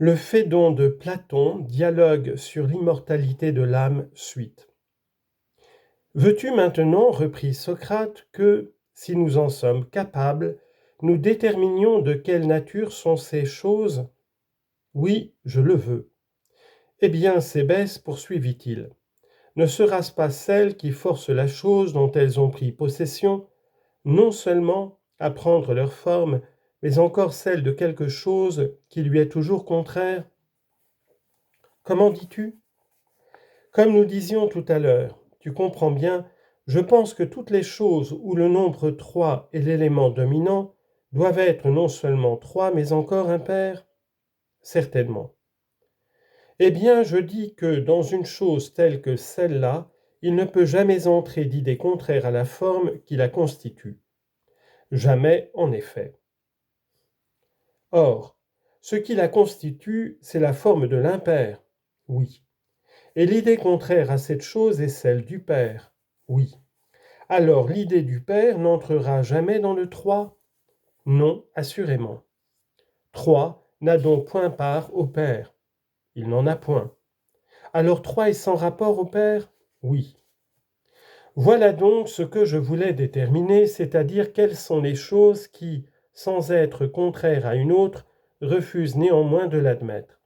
Le Phédon de Platon, dialogue sur l'immortalité de l'âme, suite. Veux-tu maintenant, reprit Socrate, que, si nous en sommes capables, nous déterminions de quelle nature sont ces choses? Oui, je le veux. Eh bien, Cébès, poursuivit-il, ne sera-ce pas celles qui forcent la chose dont elles ont pris possession, non seulement à prendre leur forme, mais encore celle de quelque chose qui lui est toujours contraire? Comment dis-tu? Comme nous disions tout à l'heure, tu comprends bien, je pense que toutes les choses où le nombre 3 est l'élément dominant doivent être non seulement 3, mais encore impaires? Certainement. Eh bien, je dis que dans une chose telle que celle-là, il ne peut jamais entrer d'idée contraire à la forme qui la constitue. Jamais, en effet. Or, ce qui la constitue, c'est la forme de l'impair. Oui. Et l'idée contraire à cette chose est celle du pair. Oui. Alors l'idée du pair n'entrera jamais dans le 3? Non, assurément. 3 n'a donc point part au pair. Il n'en a point. Alors 3 est sans rapport au pair? Oui. Voilà donc ce que je voulais déterminer, c'est-à-dire quelles sont les choses qui, sans être contraires à une autre, refusent néanmoins de l'admettre.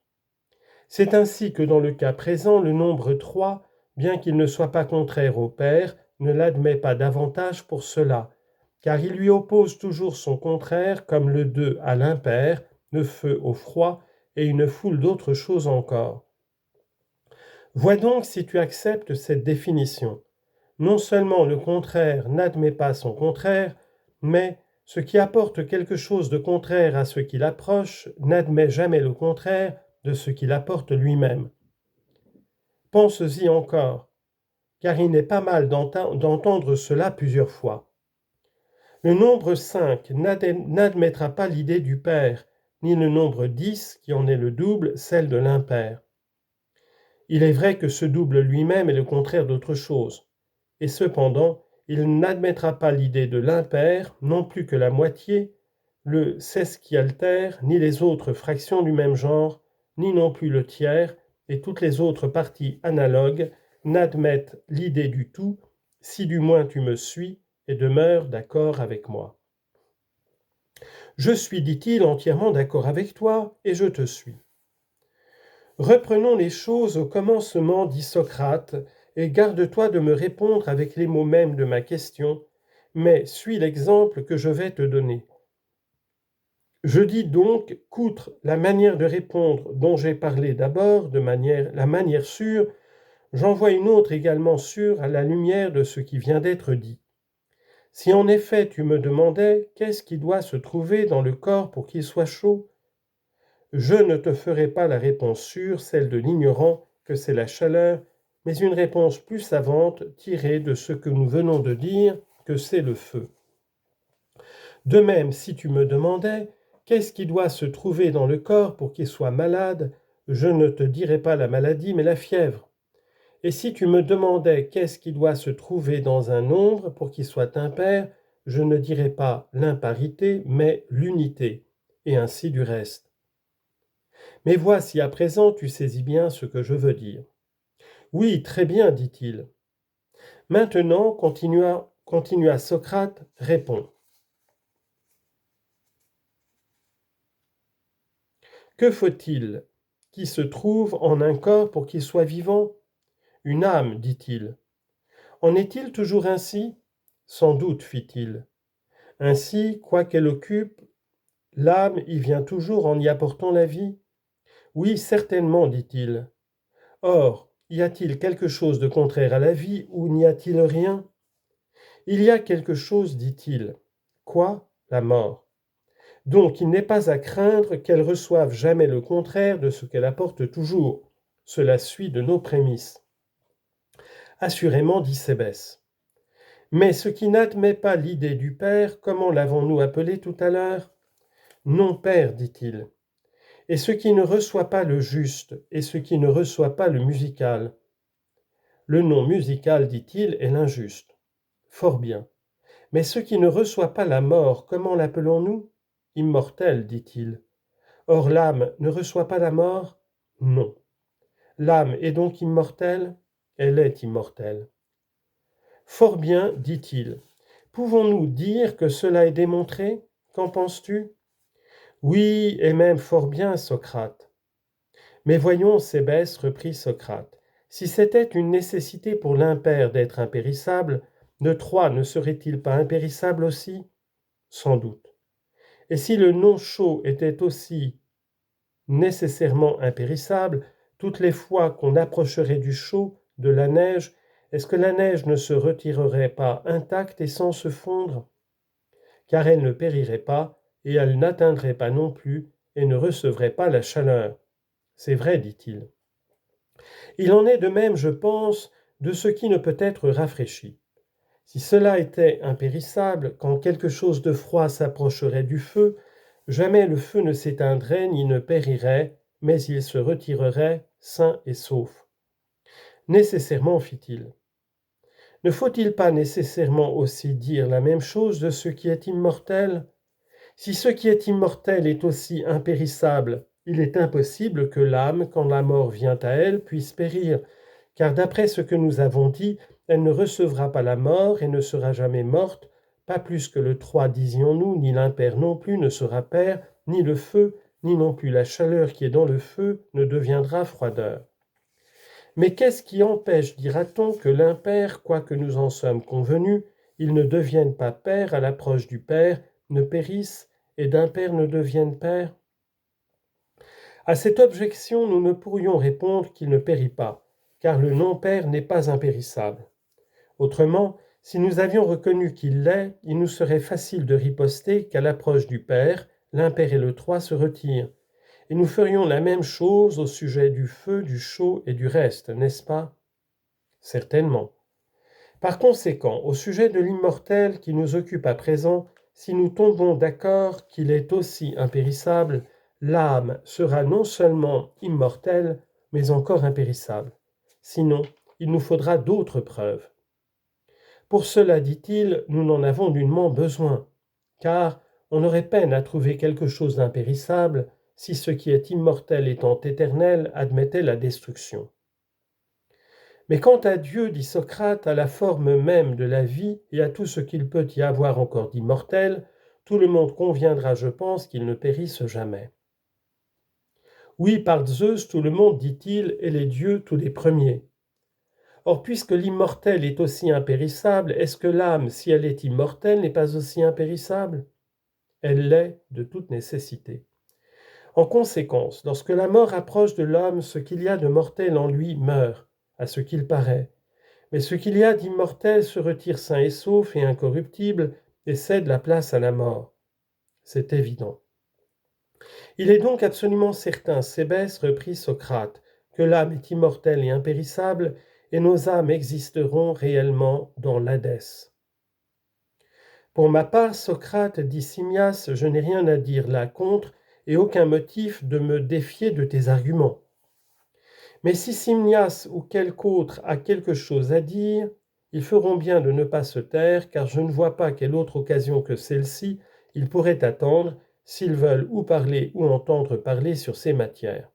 C'est ainsi que dans le cas présent, le nombre 3, bien qu'il ne soit pas contraire au pair, ne l'admet pas davantage pour cela, car il lui oppose toujours son contraire comme le 2 à l'impair, le feu au froid et une foule d'autres choses encore. Vois donc si tu acceptes cette définition. Non seulement le contraire n'admet pas son contraire, mais ce qui apporte quelque chose de contraire à ce qui l'approche n'admet jamais le contraire de ce qu'il apporte lui-même. Pense-y encore, car il n'est pas mal d'entendre cela plusieurs fois. Le nombre 5 n'admettra pas l'idée du pair, ni le nombre 10, qui en est le double, celle de l'impair. Il est vrai que ce double lui-même est le contraire d'autre chose, et cependant, il n'admettra pas l'idée de l'impair, non plus que la moitié, le sesquialtère, ni les autres fractions du même genre, ni non plus le tiers, et toutes les autres parties analogues n'admettent l'idée du tout, si du moins tu me suis et demeures d'accord avec moi. Je suis, dit-il, entièrement d'accord avec toi, et je te suis. Reprenons les choses au commencement, dit Socrate, et garde-toi de me répondre avec les mots mêmes de ma question, mais suis l'exemple que je vais te donner. Je dis donc qu'outre la manière de répondre dont j'ai parlé d'abord, la manière sûre, j'en vois une autre également sûre à la lumière de ce qui vient d'être dit. Si en effet tu me demandais qu'est-ce qui doit se trouver dans le corps pour qu'il soit chaud, je ne te ferai pas la réponse sûre, celle de l'ignorant, que c'est la chaleur, mais une réponse plus savante tirée de ce que nous venons de dire, que c'est le feu. De même, si tu me demandais qu'est-ce qui doit se trouver dans le corps pour qu'il soit malade, je ne te dirai pas la maladie, mais la fièvre. Et si tu me demandais qu'est-ce qui doit se trouver dans un nombre pour qu'il soit impair, je ne dirai pas l'imparité, mais l'unité, et ainsi du reste. Mais voici à présent tu saisis bien ce que je veux dire. Oui, très bien, dit-il. Maintenant, continua Socrate, réponds. Que faut-il qui se trouve en un corps pour qu'il soit vivant? Une âme, dit-il. En est-il toujours ainsi? Sans doute, fit-il. Ainsi, quoi qu'elle occupe, l'âme y vient toujours en y apportant la vie? Oui, certainement, dit-il. Or, y a-t-il quelque chose de contraire à la vie ou n'y a-t-il rien? Il y a quelque chose, dit-il. Quoi? La mort. Donc il n'est pas à craindre qu'elle reçoive jamais le contraire de ce qu'elle apporte toujours. Cela suit de nos prémices. Assurément, dit Cébès. Mais ce qui n'admet pas l'idée du Père, comment l'avons-nous appelé tout à l'heure? Non-Père, dit-il. Et ce qui ne reçoit pas le juste, et ce qui ne reçoit pas le musical. Le nom musical, dit-il, est l'injuste. Fort bien. Mais ce qui ne reçoit pas la mort, comment l'appelons-nous? Immortel, dit-il. Or l'âme ne reçoit pas la mort? Non. L'âme est donc immortelle? Elle est immortelle. Fort bien, dit-il. Pouvons-nous dire que cela est démontré? Qu'en penses-tu? Oui, et même fort bien, Socrate. Mais voyons, Cébès, reprit Socrate, si c'était une nécessité pour l'impair d'être impérissable, le Troie ne serait-il pas impérissable aussi? Sans doute. Et si le non-chaud était aussi nécessairement impérissable, toutes les fois qu'on approcherait du chaud, de la neige, est-ce que la neige ne se retirerait pas intacte et sans se fondre? Car elle ne périrait pas, et elle n'atteindrait pas non plus, et ne recevrait pas la chaleur. C'est vrai, dit-il. Il en est de même, je pense, de ce qui ne peut être rafraîchi. Si cela était impérissable, quand quelque chose de froid s'approcherait du feu, jamais le feu ne s'éteindrait ni ne périrait, mais il se retirerait sain et sauf. Nécessairement, fit-il. Ne faut-il pas nécessairement aussi dire la même chose de ce qui est immortel? Si ce qui est immortel est aussi impérissable, il est impossible que l'âme, quand la mort vient à elle, puisse périr, car d'après ce que nous avons dit, elle ne recevra pas la mort et ne sera jamais morte, pas plus que le Troie, disions-nous, ni l'impair non plus ne sera père, ni le feu, ni non plus la chaleur qui est dans le feu ne deviendra froideur. Mais qu'est-ce qui empêche, dira-t-on, que l'impair, quoique nous en sommes convenus, il ne devienne pas père à l'approche du Père, ne périsse, et d'un père ne devienne père? À cette objection, nous ne pourrions répondre qu'il ne périt pas, car le non-père n'est pas impérissable. Autrement, si nous avions reconnu qu'il l'est, il nous serait facile de riposter qu'à l'approche du Père, l'impair et le Troie se retirent. Et nous ferions la même chose au sujet du feu, du chaud et du reste, n'est-ce pas? Certainement. Par conséquent, au sujet de l'immortel qui nous occupe à présent, si nous tombons d'accord qu'il est aussi impérissable, l'âme sera non seulement immortelle, mais encore impérissable. Sinon, il nous faudra d'autres preuves. Pour cela, dit-il, nous n'en avons nullement besoin, car on aurait peine à trouver quelque chose d'impérissable si ce qui est immortel étant éternel admettait la destruction. Mais quant à Dieu, dit Socrate, à la forme même de la vie et à tout ce qu'il peut y avoir encore d'immortel, tout le monde conviendra, je pense, qu'il ne périsse jamais. Oui, par Zeus, tout le monde, dit-il, et les dieux, tous les premiers. Or, puisque l'immortel est aussi impérissable, est-ce que l'âme, si elle est immortelle, n'est pas aussi impérissable? Elle l'est de toute nécessité. En conséquence, lorsque la mort approche de l'homme, ce qu'il y a de mortel en lui meurt, à ce qu'il paraît. Mais ce qu'il y a d'immortel se retire sain et sauf et incorruptible et cède la place à la mort. C'est évident. Il est donc absolument certain, Cébès, reprit Socrate, que l'âme est immortelle et impérissable, et nos âmes existeront réellement dans l'Hadès. Pour ma part, Socrate, dit Simmias, je n'ai rien à dire là contre, et aucun motif de me défier de tes arguments. Mais si Simmias ou quelque autre a quelque chose à dire, ils feront bien de ne pas se taire, car je ne vois pas quelle autre occasion que celle-ci ils pourraient attendre s'ils veulent ou parler ou entendre parler sur ces matières.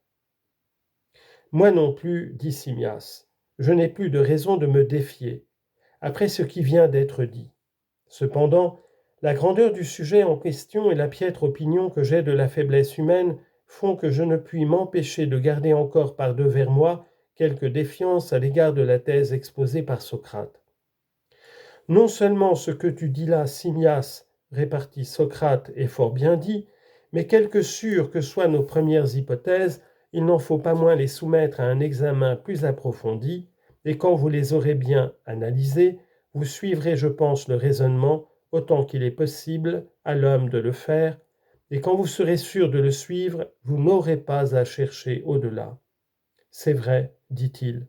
Moi non plus, dit Simmias, je n'ai plus de raison de me défier, après ce qui vient d'être dit. Cependant, la grandeur du sujet en question et la piètre opinion que j'ai de la faiblesse humaine font que je ne puis m'empêcher de garder encore par devers moi quelque défiance à l'égard de la thèse exposée par Socrate. Non seulement ce que tu dis là, Simmias, répartit Socrate, est fort bien dit, mais quelque sûres que soient nos premières hypothèses, il n'en faut pas moins les soumettre à un examen plus approfondi, et quand vous les aurez bien analysées, vous suivrez, je pense, le raisonnement autant qu'il est possible à l'homme de le faire, et quand vous serez sûr de le suivre, vous n'aurez pas à chercher au-delà. C'est vrai, dit-il,